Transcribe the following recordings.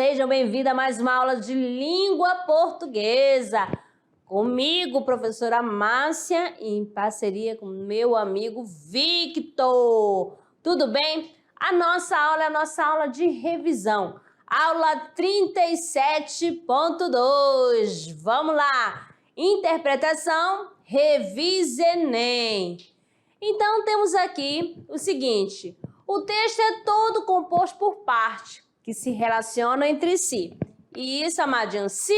Sejam bem-vindos a mais uma aula de língua portuguesa. Comigo, professora Márcia, em parceria com meu amigo Victor. Tudo bem? A nossa aula é a nossa aula de revisão. Aula 37.2. Vamos lá! Interpretação, revise Enem. Então, temos aqui o seguinte. O texto é todo composto por partes que se relacionam entre si. E isso, amadinho, se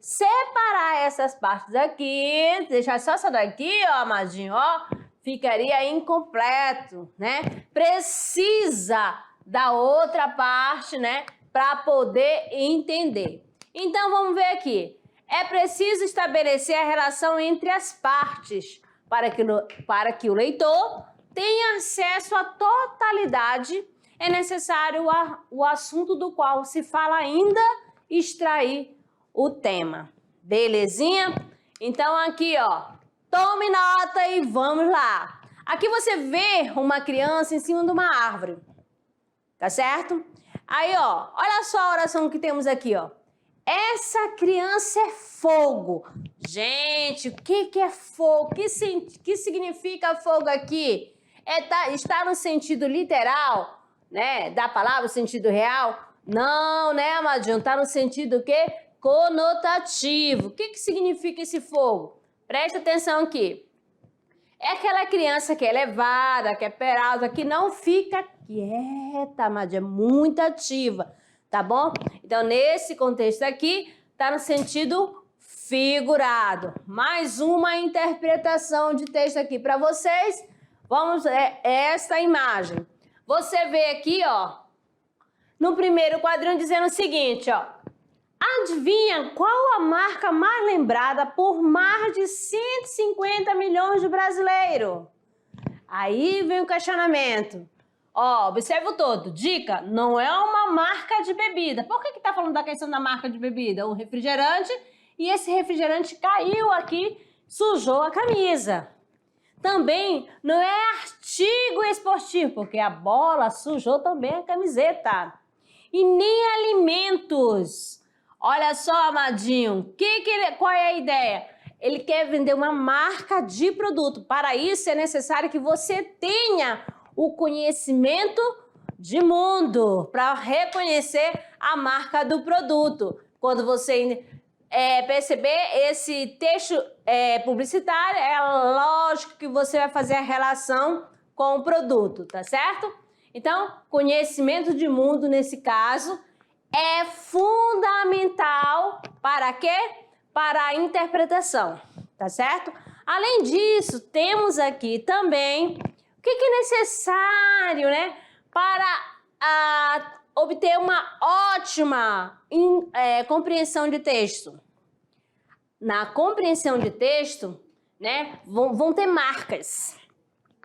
separar essas partes aqui, deixar só essa daqui, ó, amadinho, ó, ficaria incompleto, né? Precisa da outra parte, né, para poder entender. Então, vamos ver aqui. É preciso estabelecer a relação entre as partes para que o leitor tenha acesso à totalidade. É necessário o assunto do qual se fala ainda extrair o tema. Belezinha? Então aqui, ó, tome nota e vamos lá. Aqui você vê uma criança em cima de uma árvore, tá certo? Aí, ó, olha só a oração que temos aqui, ó. Essa criança é fogo. Gente, o que é fogo? Que significa fogo aqui? Está no sentido literal, né, da palavra, sentido real? Não, né, amadinho? Está no sentido o quê? Conotativo. O que significa esse fogo? Presta atenção aqui. É aquela criança que é levada, que é peralta, que não fica quieta, amadinho, é muito ativa, tá bom? Então, nesse contexto aqui, está no sentido figurado. Mais uma interpretação de texto aqui para vocês. Vamos ver esta imagem. Você vê aqui, ó, no primeiro quadrinho dizendo o seguinte, ó. Adivinha qual a marca mais lembrada por mais de 150 milhões de brasileiros? Aí vem o questionamento. Ó, observe o todo. Dica, não é uma marca de bebida. Por que tá falando da questão da marca de bebida? Um refrigerante, e esse refrigerante caiu aqui, sujou a camisa. Também não é artigo esportivo, porque a bola sujou também a camiseta. E nem alimentos. Olha só, amadinho, qual é a ideia? Ele quer vender uma marca de produto. Para isso é necessário que você tenha o conhecimento de mundo para reconhecer a marca do produto. Quando você perceber esse texto publicitário, é lógico que você vai fazer a relação com o produto, tá certo? Então, conhecimento de mundo, nesse caso, é fundamental para quê? Para a interpretação, tá certo? Além disso, temos aqui também o que é necessário, né, para obter uma ótima compreensão de texto. Na compreensão de texto, né, vão ter marcas.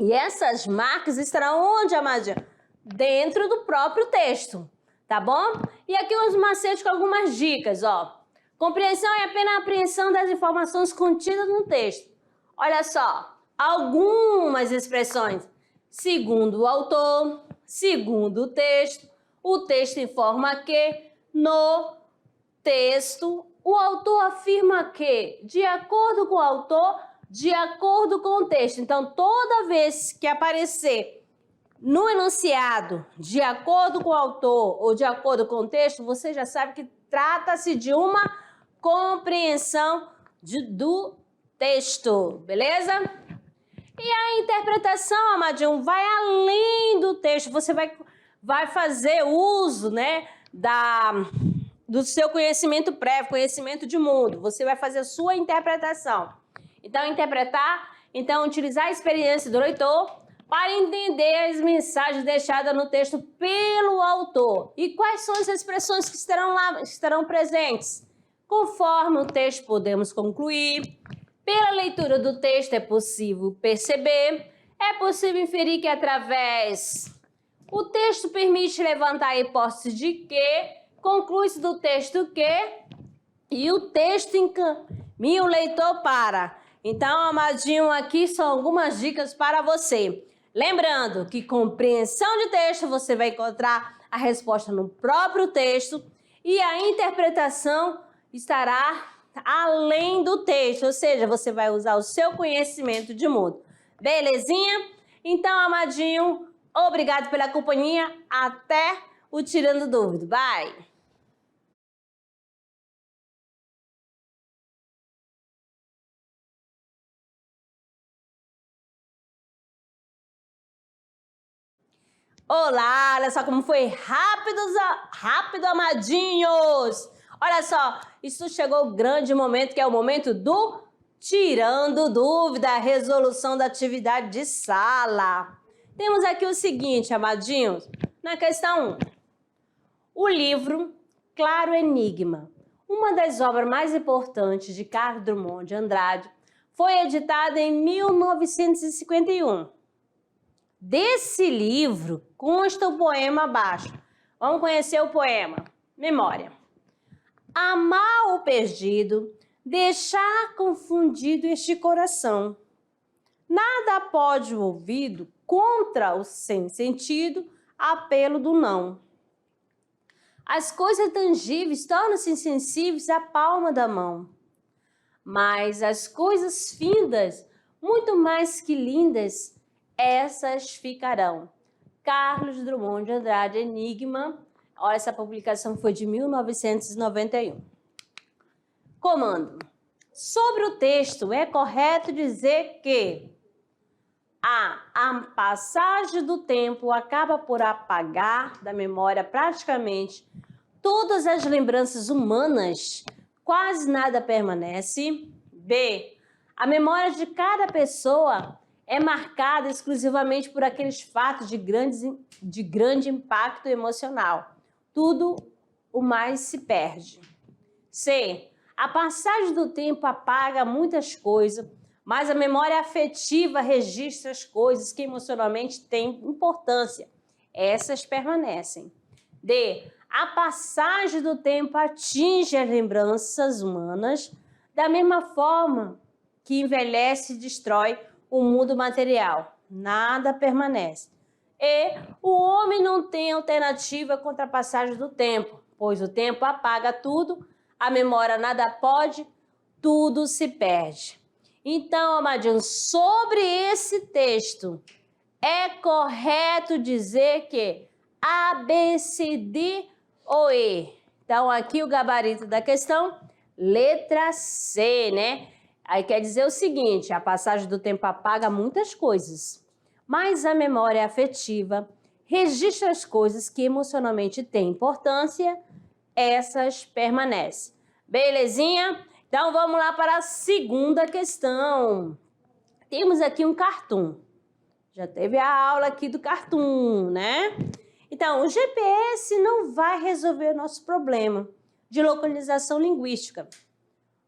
E essas marcas estarão onde, amadinha? Dentro do próprio texto, tá bom? E aqui uns macetes com algumas dicas, ó. Compreensão é apenas a apreensão das informações contidas no texto. Olha só, algumas expressões. Segundo o autor, segundo o texto informa que, no texto, o autor afirma que, de acordo com o autor, de acordo com o texto. Então, toda vez que aparecer no enunciado, de acordo com o autor ou de acordo com o texto, você já sabe que trata-se de uma compreensão do texto, beleza? E a interpretação, amadinho, vai além do texto. Você vai fazer uso, né, do seu conhecimento prévio, conhecimento de mundo. Você vai fazer a sua interpretação. Então, utilizar a experiência do leitor para entender as mensagens deixadas no texto pelo autor. E quais são as expressões que estarão presentes? Conforme o texto, podemos concluir. Pela leitura do texto é possível perceber, é possível inferir que o texto permite levantar a hipótese de que, conclui-se do texto que, e o texto encaminha o leitor para. Então, amadinho, aqui são algumas dicas para você. Lembrando que compreensão de texto, você vai encontrar a resposta no próprio texto. e a interpretação estará além do texto, ou seja, você vai usar o seu conhecimento de mundo. Belezinha? Então, amadinho, obrigado pela companhia. Até o Tirando Dúvida. Bye! Olá, olha só como foi rápido, amadinhos! Olha só, isso chegou o grande momento, que é o momento do Tirando Dúvida, a resolução da atividade de sala. Temos aqui o seguinte, amadinhos, na questão 1. O livro Claro Enigma, uma das obras mais importantes de Carlos Drummond de Andrade, foi editada em 1951. Desse livro consta o poema abaixo. Vamos conhecer o poema. Memória. Amar o perdido, deixar confundido este coração. Nada pode o ouvido contra o sem sentido apelo do não. As coisas tangíveis tornam-se insensíveis à palma da mão. Mas as coisas findas, muito mais que lindas, essas ficarão. Carlos Drummond de Andrade, Enigma. Olha, essa publicação foi de 1991. Comando. Sobre o texto, é correto dizer que a passagem do tempo acaba por apagar da memória praticamente todas as lembranças humanas, quase nada permanece. B. A memória de cada pessoa é marcada exclusivamente por aqueles fatos de grande impacto emocional. Tudo o mais se perde. C. A passagem do tempo apaga muitas coisas, mas a memória afetiva registra as coisas que emocionalmente têm importância. Essas permanecem. D. A passagem do tempo atinge as lembranças humanas da mesma forma que envelhece e destrói o mundo material. Nada permanece. E o homem não tem alternativa contra a passagem do tempo, pois o tempo apaga tudo, a memória nada pode, tudo se perde. Então, amadinhos, sobre esse texto, é correto dizer que A, B, C, D ou E? Então, aqui o gabarito da questão, letra C, né? Aí quer dizer o seguinte, a passagem do tempo apaga muitas coisas, mas a memória afetiva registra as coisas que emocionalmente têm importância, essas permanecem. Belezinha? Então vamos lá para a segunda questão. Temos aqui um cartoon. Já teve a aula aqui do cartoon, né? Então, o GPS não vai resolver o nosso problema de localização linguística.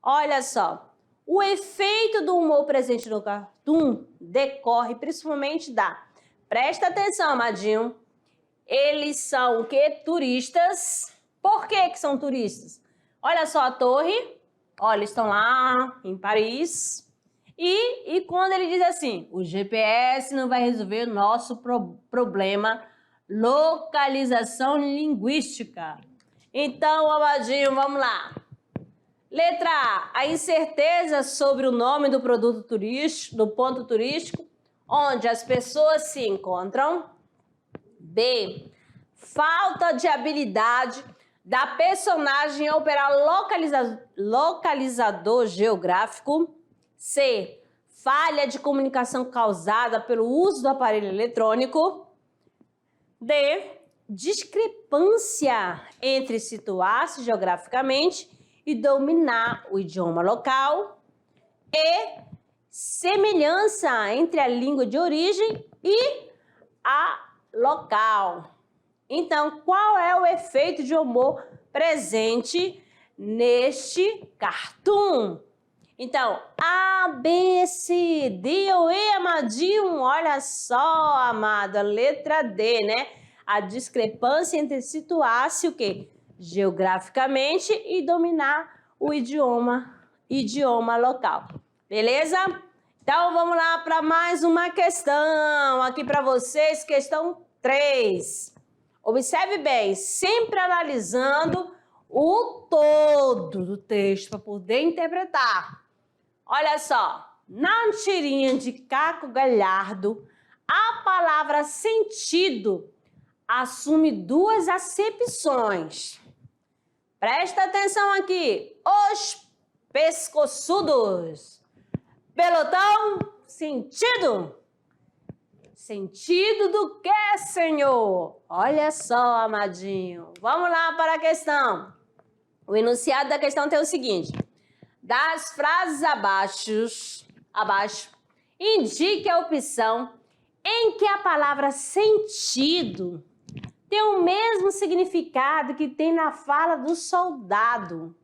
Olha só, o efeito do humor presente no cartoon decorre principalmente da... Presta atenção, amadinho. Eles são o quê? Turistas. Por que que são turistas? Olha só a torre. Olha, eles estão lá em Paris. E quando ele diz assim, o GPS não vai resolver o nosso problema, localização linguística. Então, amadinho, vamos lá. Letra A, a incerteza sobre o nome do produto turístico, do ponto turístico, onde as pessoas se encontram. B, falta de habilidade da personagem a operar localizador geográfico. C, falha de comunicação causada pelo uso do aparelho eletrônico. D, discrepância entre situar-se geograficamente e dominar o idioma local. E, semelhança entre a língua de origem e a local. Então, qual é o efeito de humor presente neste cartoon? Então, A, B, C, D ou E, amadinho? Olha só, amada, letra D, né? A discrepância entre situar-se o quê? Geograficamente e dominar o idioma local. Beleza? Então, vamos lá para mais uma questão aqui para vocês, questão 3. Observe bem, sempre analisando o todo do texto para poder interpretar. Olha só, na tirinha de Caco Galhardo, a palavra sentido assume duas acepções. Presta atenção aqui, os pescoçudos. Pelotão, sentido. Sentido do que, Senhor? Olha só, amadinho. Vamos lá para a questão. O enunciado da questão tem o seguinte. Das frases abaixo, indique a opção em que a palavra sentido tem o mesmo significado que tem na fala do soldado.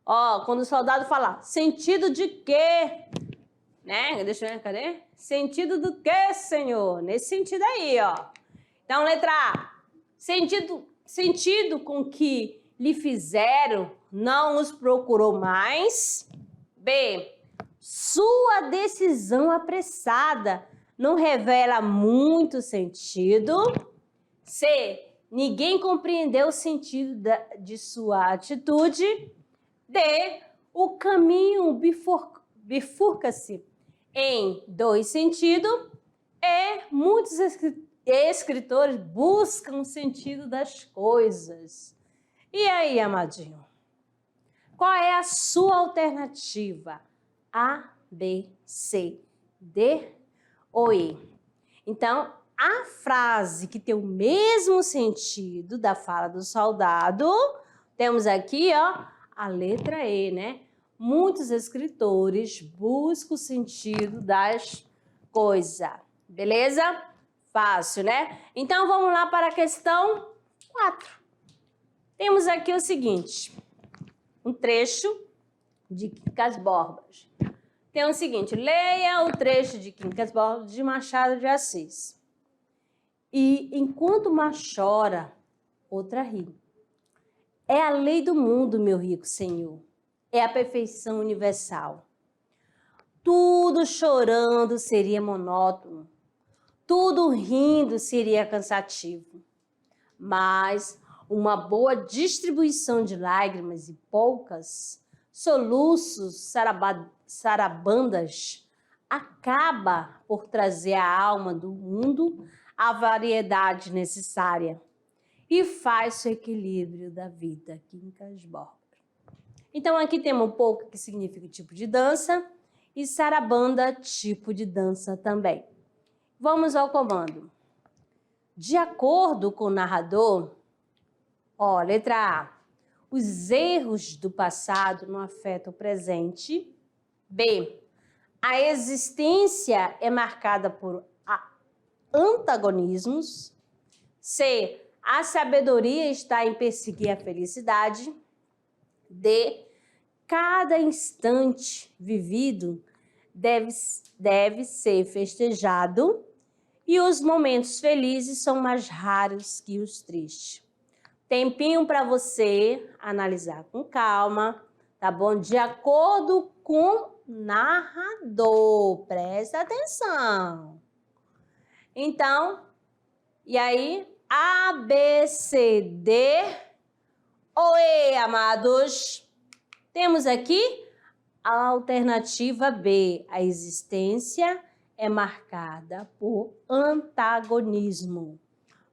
Ó, quando o soldado fala, sentido de quê? Né? Deixa eu ver, cadê? Sentido do quê, Senhor? Nesse sentido aí, ó. Então, letra A. Sentido com que lhe fizeram, não os procurou mais. B. Sua decisão apressada não revela muito sentido. C. Ninguém compreendeu o sentido de sua atitude. D. O caminho bifurca-se em dois sentidos. E muitos escritores buscam o sentido das coisas. E aí, amadinho? Qual é a sua alternativa? A, B, C, D ou E? Então, a frase que tem o mesmo sentido da fala do soldado, temos aqui, ó, a letra E, né? Muitos escritores buscam o sentido das coisas. Beleza? Fácil, né? Então, vamos lá para a questão 4. Temos aqui o seguinte, um trecho de Quincas Borbas. Tem o seguinte, leia o trecho de Quincas Borbas de Machado de Assis. E enquanto uma chora, outra ri. É a lei do mundo, meu rico senhor. É a perfeição universal. Tudo chorando seria monótono. Tudo rindo seria cansativo. Mas uma boa distribuição de lágrimas e poucas soluços, sarabandas, acaba por trazer à alma do mundo a variedade necessária e faz o equilíbrio da vida. Quincas Borbas. Então, aqui temos um pouco que significa tipo de dança e sarabanda, tipo de dança também. Vamos ao comando. De acordo com o narrador, ó, letra A, os erros do passado não afetam o presente. B, a existência é marcada por antagonismos. C, a sabedoria está em perseguir a felicidade. D, cada instante vivido deve ser festejado e os momentos felizes são mais raros que os tristes. Tempinho para você analisar com calma, tá bom? De acordo com o narrador, presta atenção. Então, e aí, A, B, C, D ou E, amados? Temos aqui a alternativa B, a existência é marcada por antagonismo.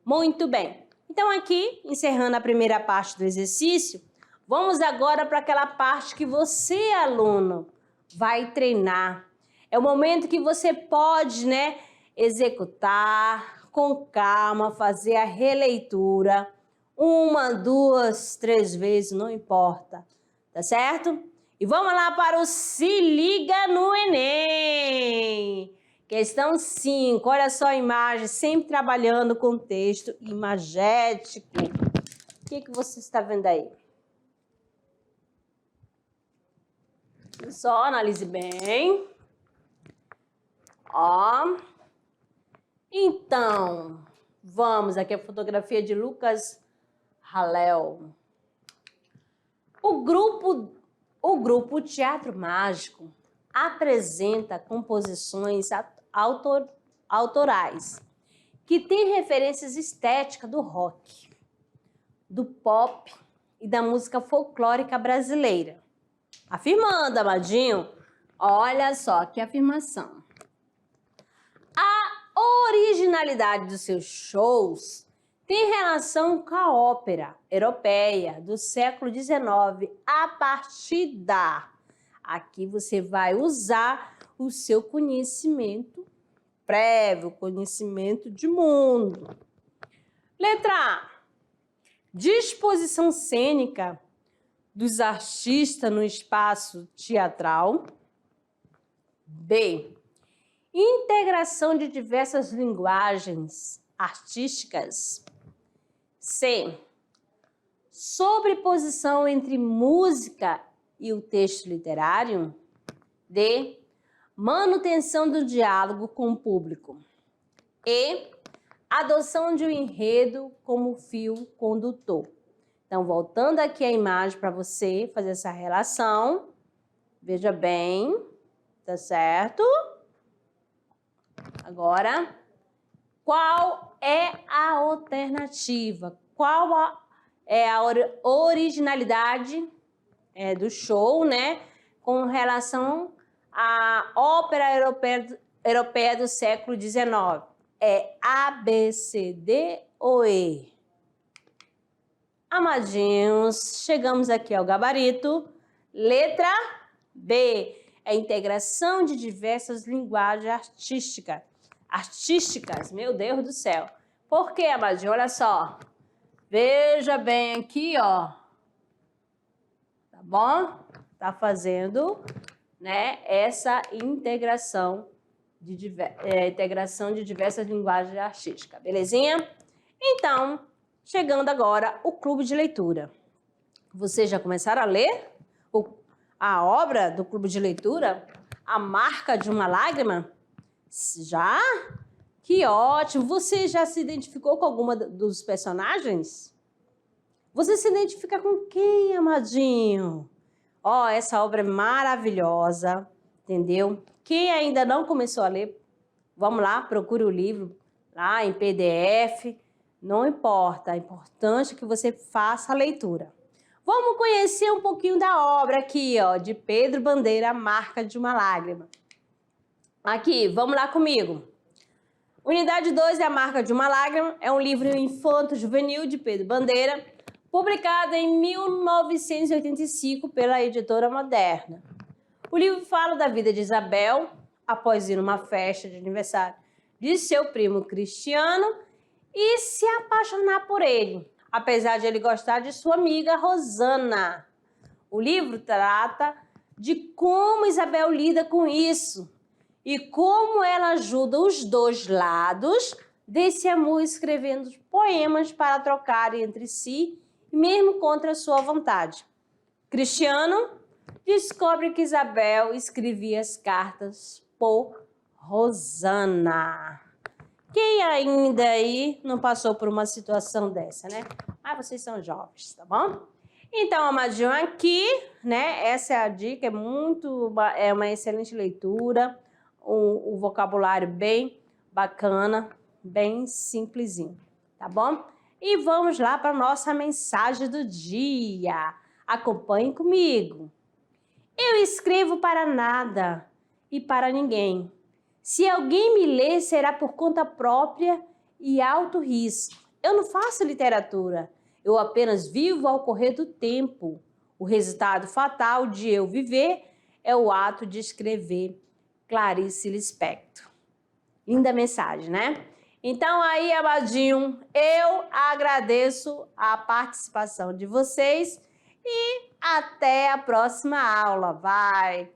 Muito bem. Então, aqui, encerrando a primeira parte do exercício, vamos agora para aquela parte que você, aluno, vai treinar. É o momento que você pode, né, executar com calma, fazer a releitura, 1, 2, 3 vezes, não importa, tá certo? E vamos lá para o Se Liga no Enem! Questão 5, olha só a imagem, sempre trabalhando com texto imagético. O que você está vendo aí? Só analise bem. Ó. Então, vamos aqui a fotografia de Lucas Halel. O grupo Teatro Mágico apresenta composições autorais que têm referências estéticas do rock, do pop e da música folclórica brasileira. Afirmando, amadinho, olha só que afirmação. A originalidade dos seus shows tem relação com a ópera europeia do século XIX a partir da... Aqui você vai usar o seu conhecimento prévio, conhecimento de mundo. Letra A. Disposição cênica dos artistas no espaço teatral. B. Integração de diversas linguagens artísticas. C. Sobreposição entre música e o texto literário. D. Manutenção do diálogo com o público. E. Adoção de um enredo como fio condutor. Então, voltando aqui a imagem para você fazer essa relação. Veja bem, tá certo? Agora, qual é a alternativa? Qual é a originalidade do show, né? Com relação à ópera europeia do século XIX? É A, B, C, D ou E? Amadinhos, chegamos aqui ao gabarito. Letra B. É a integração de diversas linguagens artísticas. Meu Deus do céu. Por quê, amadinho? Olha só. Veja bem aqui, ó. Tá bom? Tá fazendo, né, essa integração de diversas linguagens artísticas. Belezinha? Então, chegando agora o clube de leitura. Vocês já começaram a ler a obra do clube de leitura? A Marca de uma Lágrima? Já? Que ótimo! Você já se identificou com alguma dos personagens? Você se identifica com quem, amadinho? Ó, essa obra é maravilhosa, entendeu? Quem ainda não começou a ler, vamos lá, procure o livro lá em PDF. Não importa, é importante que você faça a leitura. Vamos conhecer um pouquinho da obra aqui, ó, de Pedro Bandeira, A Marca de uma Lágrima. Aqui, vamos lá comigo. Unidade 2 é A Marca de uma Lágrima, é um livro infanto-juvenil de Pedro Bandeira, publicado em 1985 pela editora Moderna. O livro fala da vida de Isabel, após ir numa festa de aniversário de seu primo Cristiano e se apaixonar por ele, apesar de ele gostar de sua amiga Rosana. O livro trata de como Isabel lida com isso e como ela ajuda os dois lados desse amor, escrevendo poemas para trocar entre si, mesmo contra sua vontade. Cristiano descobre que Isabel escrevia as cartas por Rosana. Quem ainda aí não passou por uma situação dessa, né? Ah, vocês são jovens, tá bom? Então, amadinho, aqui, né? Essa é a dica, é uma excelente leitura, um vocabulário bem bacana, bem simplesinho, tá bom? E vamos lá para a nossa mensagem do dia. Acompanhe comigo. Eu escrevo para nada e para ninguém. Se alguém me ler, será por conta própria e alto risco. Eu não faço literatura, eu apenas vivo ao correr do tempo. O resultado fatal de eu viver é o ato de escrever. Clarice Lispector. Linda mensagem, né? Então aí, amadinho, eu agradeço a participação de vocês e até a próxima aula. Vai!